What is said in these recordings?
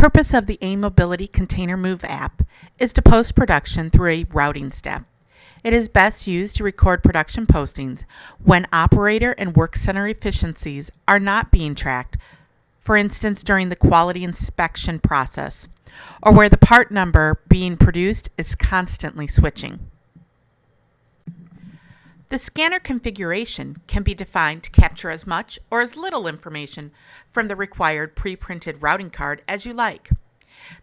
purpose of the AIM Mobility Container Move app is to post production through a routing step. It is best used to record production postings when operator and work center efficiencies are not being tracked, for instance during the quality inspection process, or where the part number being produced is constantly switching. The scanner configuration can be defined to capture as much or as little information from the required pre-printed routing card as you like.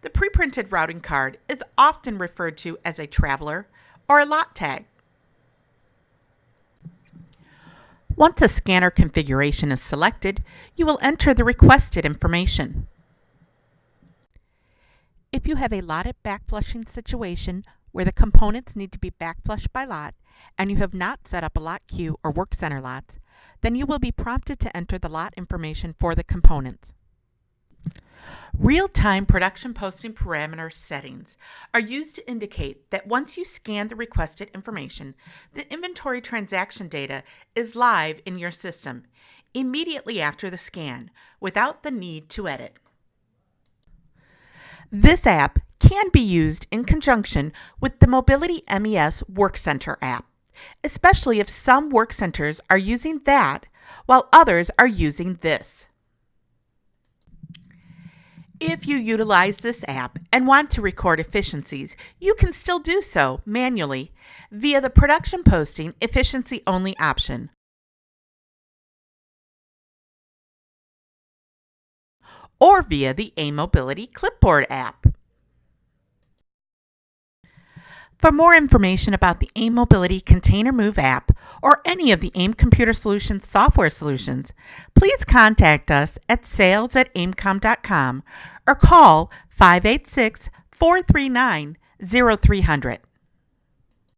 The pre-printed routing card is often referred to as a traveler or a lot tag. Once a scanner configuration is selected, you will enter the requested information. If you have a lotted backflushing situation where the components need to be backflushed by lot, and you have not set up a lot queue or work center lots, then you will be prompted to enter the lot information for the components. Real-time production posting parameter settings are used to indicate that once you scan the requested information, the inventory transaction data is live in your system immediately after the scan without the need to edit. This app can be used in conjunction with the Mobility MES Workcenter app, especially if some work centers are using that while others are using this. If you utilize this app and want to record efficiencies, you can still do so manually via the Production Posting Efficiency Only option, or via the AIM Mobility Clipboard app. For more information about the AIM Mobility Container Move app or any of the AIM Computer Solutions software solutions, please contact us at sales@aimcom.com or call 586-439-0300.